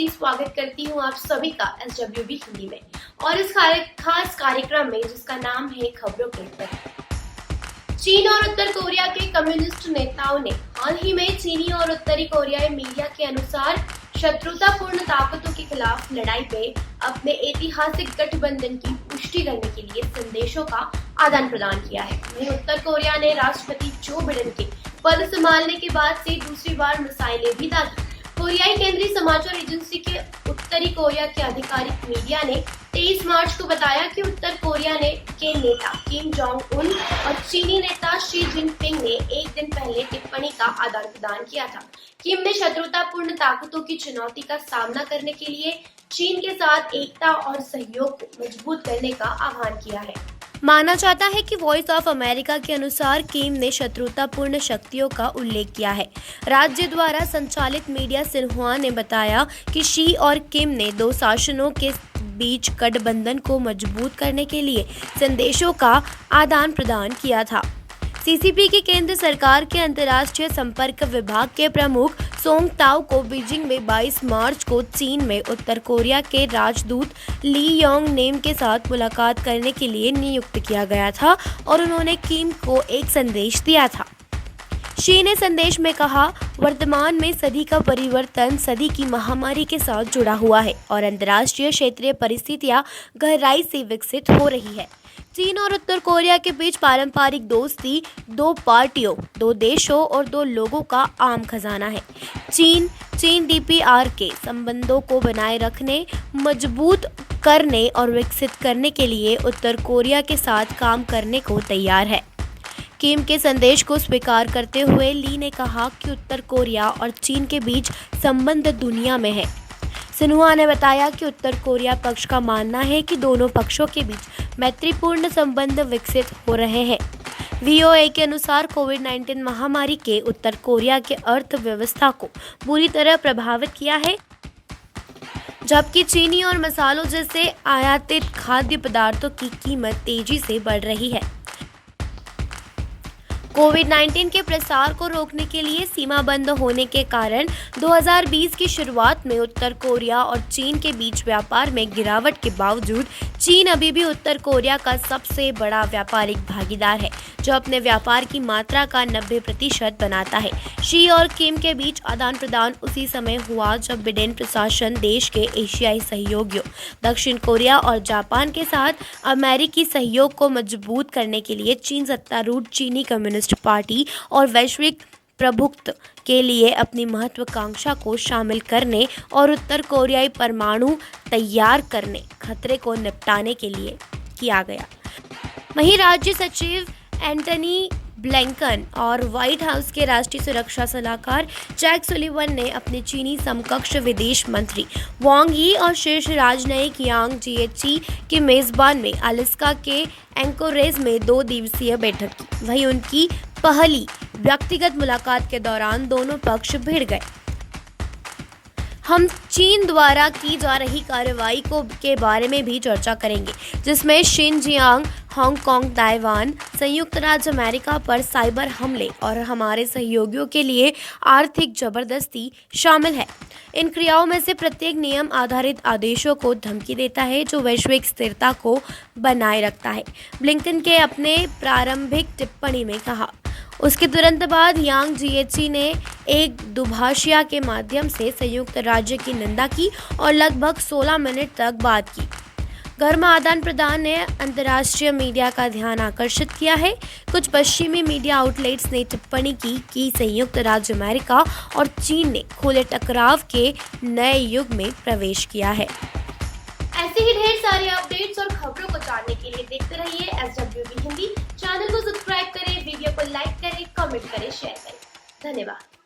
दोस्ती स्वागत करती हूँ आप सभी का SWB हिंदी में और इस खास कार्यक्रम में जिसका नाम है खबरों के ऊपर। चीन और उत्तर कोरिया के कम्युनिस्ट नेताओं ने हाल ही में चीनी और उत्तरी कोरियाई मीडिया के अनुसार शत्रुतापूर्ण ताकतों के खिलाफ लड़ाई में अपने ऐतिहासिक गठबंधन की पुष्टि करने के लिए संदेशों का आदान प्रदान किया है। वहीं उत्तर कोरिया ने राष्ट्रपति जो बिडेन के पद संभालने के बाद से दूसरी बार मिसाइलें भी दागी। कोरियाई केंद्रीय समाचार एजेंसी के उत्तरी कोरिया के आधिकारिक मीडिया ने 23 मार्च को बताया कि उत्तर कोरिया के नेता किम जोंग उन और चीनी नेता शी जिनपिंग ने एक दिन पहले टिप्पणी का आदान प्रदान किया था। किम ने शत्रुतापूर्ण ताकतों की चुनौती का सामना करने के लिए चीन के साथ एकता और सहयोग को मजबूत करने का आह्वान किया है। माना जाता है कि वॉइस ऑफ अमेरिका के अनुसार किम ने शत्रुतापूर्ण शक्तियों का उल्लेख किया है। राज्य द्वारा संचालित मीडिया सिन्हुआ ने बताया कि शी और किम ने दो शासनों के बीच गठबंधन को मजबूत करने के लिए संदेशों का आदान प्रदान किया था। सीसीपी की केंद्र सरकार के अंतर्राष्ट्रीय संपर्क विभाग के प्रमुख सोंग ताओ को बीजिंग में 22 मार्च को चीन में उत्तर कोरिया के राजदूत ली योंग नेम के साथ मुलाकात करने के लिए नियुक्त किया गया था और उन्होंने किम को एक संदेश दिया था। शी ने संदेश में कहा, वर्तमान में सदी का परिवर्तन सदी की महामारी के साथ जुड़ा हुआ है और अंतर्राष्ट्रीय क्षेत्रीय परिस्थितियां गहराई से विकसित हो रही है। चीन और उत्तर कोरिया के बीच पारंपरिक दोस्ती दो पार्टियों, दो देशों और दो लोगों का आम खजाना है। चीन DPR के संबंधों को बनाए रखने, मजबूत करने और विकसित करने के लिए उत्तर कोरिया के साथ काम करने को तैयार है। किम के संदेश को स्वीकार करते हुए ली ने कहा कि उत्तर कोरिया और चीन के बीच संबंध दुनिया में है। सिन्हुआ ने बताया कि उत्तर कोरिया पक्ष का मानना है कि दोनों पक्षों के बीच मैत्रीपूर्ण संबंध विकसित हो रहे हैं। VOA के अनुसार कोविड-19 महामारी के उत्तर कोरिया के अर्थव्यवस्था को बुरी तरह प्रभावित किया है, जबकि चीनी और मसालों जैसे आयातित खाद्य पदार्थों की कीमत तेजी से बढ़ रही है। कोविड-19 के प्रसार को रोकने के लिए सीमा बंद होने के कारण 2020 की शुरुआत में उत्तर कोरिया और चीन के बीच व्यापार में गिरावट के बावजूद चीन अभी भी उत्तर कोरिया का सबसे बड़ा व्यापारिक भागीदार है, जो अपने व्यापार की मात्रा का 90% बनाता है। शी और किम के बीच आदान प्रदान उसी समय हुआ जब बिडेन प्रशासन देश के एशियाई सहयोगियों दक्षिण कोरिया और जापान के साथ अमेरिकी सहयोग को मजबूत करने के लिए चीन सत्तारूढ़ चीनी कम्युनिस्ट पार्टी और वैश्विक प्रभुत्व के लिए अपनी महत्वाकांक्षा को शामिल करने और उत्तर कोरियाई परमाणु तैयार करने खतरे को निपटाने के लिए किया गया। वहीं राज्य सचिव एंटनी ब्लिंकन और व्हाइट हाउस के राष्ट्रीय सुरक्षा सलाहकार जैक सुलिवन ने अपने चीनी समकक्ष विदेश मंत्री वांग यी और शीर्ष राजनयिक यांग जiechi की मेजबान में अलास्का के एंकोरेज में 2 दिवसीय बैठक की। वहीं उनकी पहली व्यक्तिगत मुलाकात के दौरान दोनों पक्ष भिड़ गए। हम चीन द्वारा की जा रही कार्रवाई के बारे में भी चर्चा करेंगे, जिसमें शिनजियांग, हांगकांग, ताइवान, संयुक्त राज्य अमेरिका पर साइबर हमले और हमारे सहयोगियों के लिए आर्थिक जबरदस्ती शामिल है। इन क्रियाओं में से प्रत्येक नियम आधारित आदेशों को धमकी देता है जो वैश्विक स्थिरता को बनाए रखता है, ब्लिंकन के अपने प्रारंभिक टिप्पणी में कहा। उसके तुरंत बाद यांग जiechi ने एक दुभाषिया के माध्यम से संयुक्त राज्य की निंदा की और लगभग 16 मिनट तक बात की। गर्म आदान प्रदान ने अंतर्राष्ट्रीय मीडिया का ध्यान आकर्षित किया है। कुछ पश्चिमी मीडिया आउटलेट्स ने टिप्पणी की कि संयुक्त राज्य अमेरिका और चीन ने खुले टकराव के नए युग में प्रवेश किया है। ऐसे ही ढेर सारे अपडेट्स और खबरों को जानने के लिए देखते रहिए SWB हिंदी। चैनल को सब्सक्राइब करें, वीडियो को लाइक करें, कमेंट करें, शेयर करें। धन्यवाद।